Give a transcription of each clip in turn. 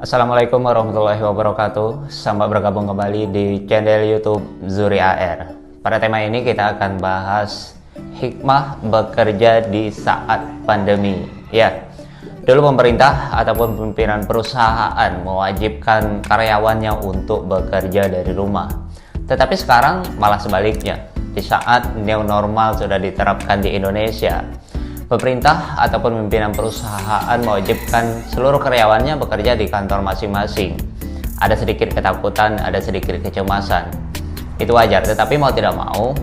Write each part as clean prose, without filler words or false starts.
Assalamualaikum warahmatullahi wabarakatuh. Selamat bergabung kembali di channel YouTube Zuri AR. Pada tema ini kita akan bahas hikmah bekerja di saat pandemi. Ya, dulu pemerintah ataupun pimpinan perusahaan mewajibkan karyawannya untuk bekerja dari rumah. Tetapi sekarang malah sebaliknya. Di saat new normal sudah diterapkan di Indonesia, pemerintah ataupun pimpinan perusahaan mewajibkan seluruh karyawannya bekerja di kantor masing-masing. Ada sedikit ketakutan, ada sedikit kecemasan. Itu wajar, tetapi mau tidak mau,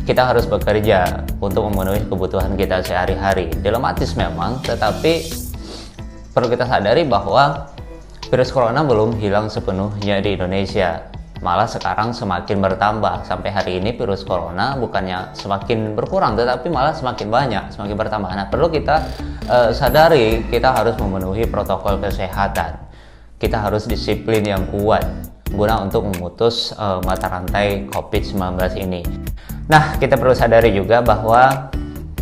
kita harus bekerja untuk memenuhi kebutuhan kita sehari-hari. Dilematis memang, tetapi perlu kita sadari bahwa virus corona belum hilang sepenuhnya di Indonesia. Malah sekarang semakin bertambah. Sampai hari ini virus corona bukannya semakin berkurang, tetapi malah semakin banyak, semakin bertambah. Nah, perlu kita sadari, kita harus memenuhi protokol kesehatan. Kita harus disiplin yang kuat guna untuk memutus mata rantai COVID-19 ini. Nah, kita perlu sadari juga bahwa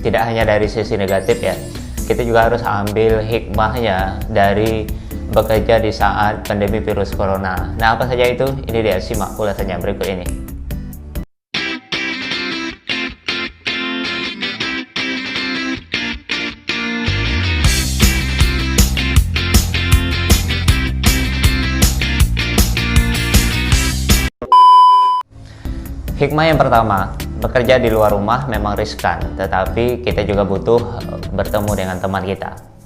tidak hanya dari sisi negatif ya, kita juga harus ambil hikmahnya dari bekerja di saat pandemi virus corona. Nah, apa saja itu? Ini dia, simak ulasannya berikut ini. Hikmah yang pertama, bekerja di luar rumah memang riskan, tetapi kita juga butuh bertemu dengan teman kita.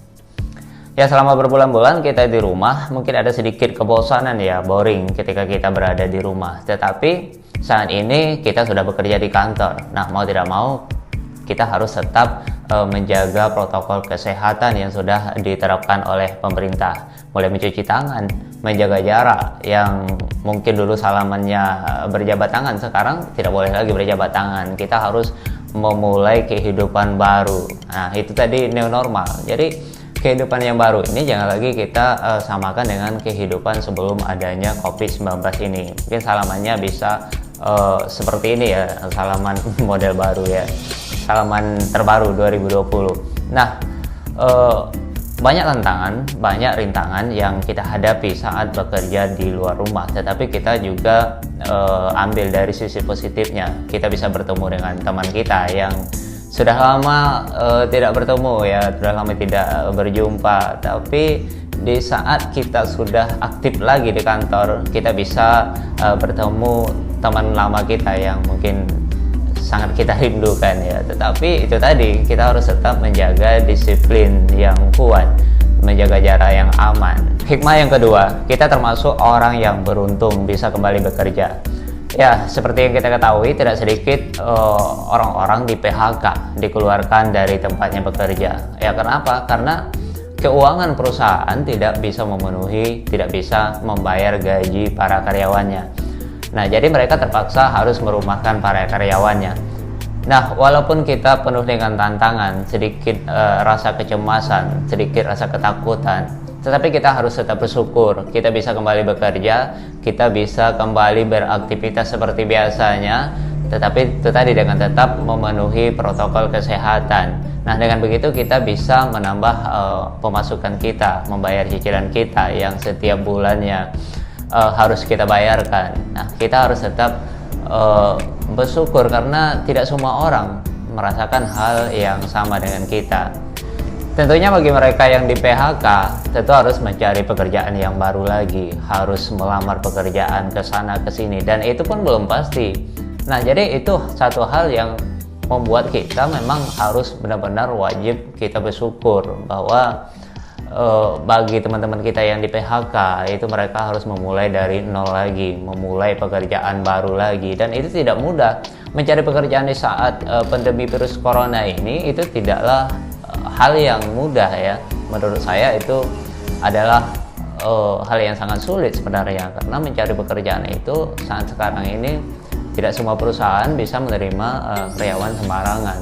Ya, selama berbulan-bulan kita di rumah, mungkin ada sedikit kebosanan ya, boring ketika kita berada di rumah. Tetapi saat ini kita sudah bekerja di kantor. Nah, mau tidak mau kita harus tetap menjaga protokol kesehatan yang sudah diterapkan oleh pemerintah. Mulai mencuci tangan, menjaga jarak, yang mungkin dulu salamannya berjabat tangan, sekarang tidak boleh lagi berjabat tangan. Kita harus memulai kehidupan baru. Nah, itu tadi new normal. Jadi kehidupan yang baru ini jangan lagi kita samakan dengan kehidupan sebelum adanya COVID-19 ini. Mungkin salamannya bisa seperti ini ya, salaman model baru ya, salaman terbaru 2020. Nah, banyak tantangan, banyak rintangan yang kita hadapi saat bekerja di luar rumah. Tetapi kita juga ambil dari sisi positifnya. Kita bisa bertemu dengan teman kita yang sudah lama tidak bertemu ya, sudah lama tidak berjumpa, tapi di saat kita sudah aktif lagi di kantor, kita bisa bertemu teman lama kita yang mungkin sangat kita rindukan ya. Tetapi itu tadi, kita harus tetap menjaga disiplin yang kuat, menjaga jarak yang aman. Hikmah yang kedua, kita termasuk orang yang beruntung bisa kembali bekerja. Ya, seperti yang kita ketahui, tidak sedikit orang-orang di PHK, dikeluarkan dari tempatnya bekerja. Ya, kenapa? Karena keuangan perusahaan tidak bisa memenuhi, tidak bisa membayar gaji para karyawannya. Nah, jadi mereka terpaksa harus merumahkan para karyawannya. Nah, walaupun kita penuh dengan tantangan, sedikit rasa kecemasan, sedikit rasa ketakutan, tetapi kita harus tetap bersyukur. Kita bisa kembali bekerja, kita bisa kembali beraktivitas seperti biasanya, tetapi itu tadi dengan tetap memenuhi protokol kesehatan. Nah, dengan begitu kita bisa menambah pemasukan kita, membayar cicilan kita yang setiap bulannya harus kita bayarkan. Nah, kita harus tetap bersyukur karena tidak semua orang merasakan hal yang sama dengan kita. Tentunya bagi mereka yang di PHK, tentu harus mencari pekerjaan yang baru lagi, harus melamar pekerjaan ke sana ke sini, dan itu pun belum pasti. Nah, jadi itu satu hal yang membuat kita memang harus benar-benar wajib kita bersyukur bahwa bagi teman-teman kita yang di PHK, itu mereka harus memulai dari nol lagi, memulai pekerjaan baru lagi, dan itu tidak mudah. Mencari pekerjaan di saat pandemi virus corona ini itu tidaklah hal yang mudah ya. Menurut saya itu adalah hal yang sangat sulit sebenarnya, karena mencari pekerjaan itu saat sekarang ini tidak semua perusahaan bisa menerima karyawan sembarangan.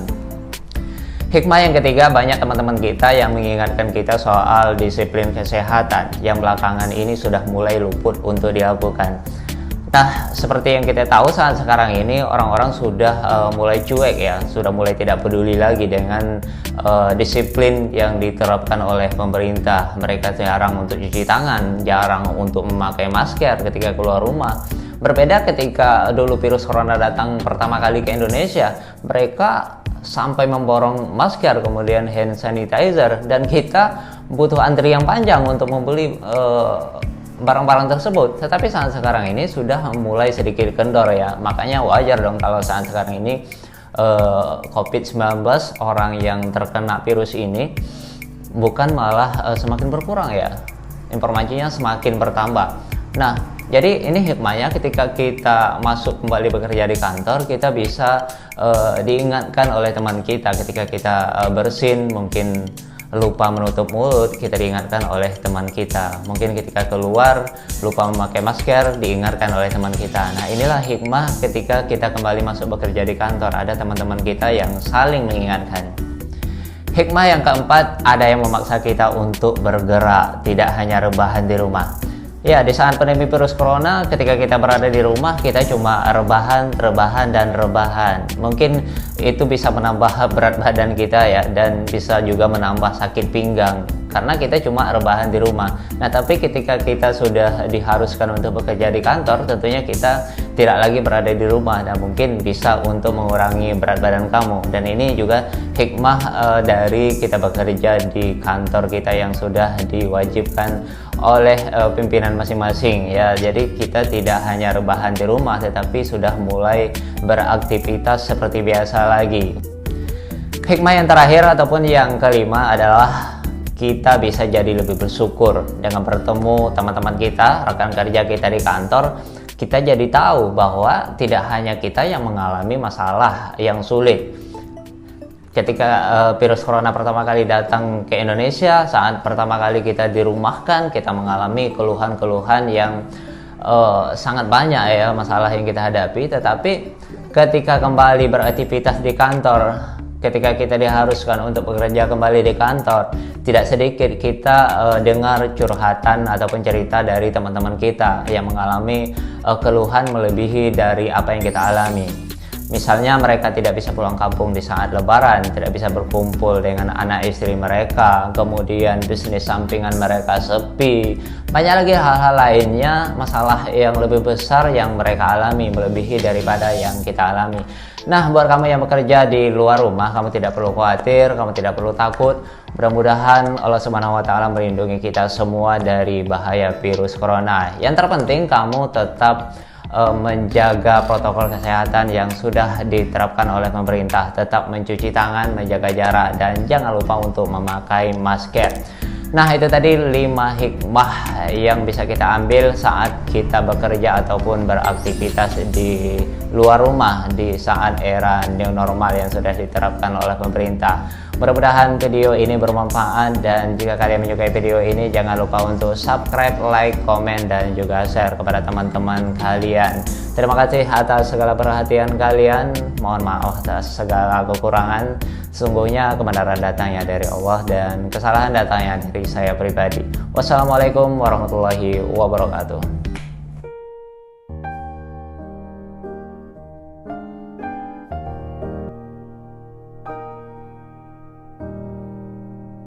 Hikmah yang ketiga, banyak teman-teman kita yang mengingatkan kita soal disiplin kesehatan yang belakangan ini sudah mulai luput untuk dilakukan. Nah, seperti yang kita tahu saat sekarang ini orang-orang sudah mulai cuek ya, sudah mulai tidak peduli lagi dengan disiplin yang diterapkan oleh pemerintah. Mereka jarang untuk cuci tangan, jarang untuk memakai masker ketika keluar rumah. Berbeda ketika dulu virus corona datang pertama kali ke Indonesia, mereka sampai memborong masker, kemudian hand sanitizer, dan kita butuh antri yang panjang untuk membeli barang-barang tersebut. Tetapi saat sekarang ini sudah mulai sedikit kendor ya, makanya wajar dong kalau saat sekarang ini COVID-19 orang yang terkena virus ini bukan malah semakin berkurang ya, informasinya semakin bertambah. Nah, jadi ini hikmahnya ketika kita masuk kembali bekerja di kantor, kita bisa diingatkan oleh teman kita ketika kita bersin, mungkin lupa menutup mulut, kita diingatkan oleh teman kita. Mungkin ketika keluar lupa memakai masker, diingatkan oleh teman kita. Nah, inilah hikmah ketika kita kembali masuk bekerja di kantor, ada teman-teman kita yang saling mengingatkan. Hikmah yang keempat, ada yang memaksa kita untuk bergerak, tidak hanya rebahan di rumah. Ya, di saat pandemi virus corona, ketika kita berada di rumah, kita cuma rebahan, dan rebahan. Mungkin itu bisa menambah berat badan kita ya, dan bisa juga menambah sakit pinggang karena kita cuma rebahan di rumah. Nah, tapi ketika kita sudah diharuskan untuk bekerja di kantor, tentunya kita tidak lagi berada di rumah dan mungkin bisa untuk mengurangi berat badan kamu. Dan ini juga hikmah dari kita bekerja di kantor kita yang sudah diwajibkan oleh pimpinan masing-masing ya. Jadi kita tidak hanya rebahan di rumah, tetapi sudah mulai beraktivitas seperti biasa lagi. Hikmah yang terakhir ataupun yang kelima adalah kita bisa jadi lebih bersyukur dengan bertemu teman-teman kita, rekan kerja kita di kantor. Kita jadi tahu bahwa tidak hanya kita yang mengalami masalah yang sulit. Ketika virus corona pertama kali datang ke Indonesia, saat pertama kali kita dirumahkan, kita mengalami keluhan-keluhan yang sangat banyak ya, masalah yang kita hadapi. Tetapi ketika kembali beraktivitas di kantor, ketika kita diharuskan untuk bekerja kembali di kantor, tidak sedikit kita dengar curhatan ataupun cerita dari teman-teman kita yang mengalami keluhan melebihi dari apa yang kita alami. Misalnya mereka tidak bisa pulang kampung di saat lebaran, tidak bisa berkumpul dengan anak istri mereka, kemudian bisnis sampingan mereka sepi. Banyak lagi hal-hal lainnya, masalah yang lebih besar yang mereka alami melebihi daripada yang kita alami. Nah, buat kamu yang bekerja di luar rumah, kamu tidak perlu khawatir, kamu tidak perlu takut. Mudah-mudahan Allah Subhanahu wa Ta'ala melindungi kita semua dari bahaya virus corona. Yang terpenting kamu tetap menjaga protokol kesehatan yang sudah diterapkan oleh pemerintah, tetap mencuci tangan, menjaga jarak, dan jangan lupa untuk memakai masker. Nah, itu tadi 5 hikmah yang bisa kita ambil saat kita bekerja ataupun beraktivitas di luar rumah di saat era new normal yang sudah diterapkan oleh pemerintah. Mudah-mudahan video ini bermanfaat, dan jika kalian menyukai video ini jangan lupa untuk subscribe, like, komen, dan juga share kepada teman-teman kalian. Terima kasih atas segala perhatian kalian. Mohon maaf atas segala kekurangan. Sesungguhnya kebenaran datangnya dari Allah dan kesalahan datangnya dari saya pribadi. Wassalamualaikum warahmatullahi wabarakatuh.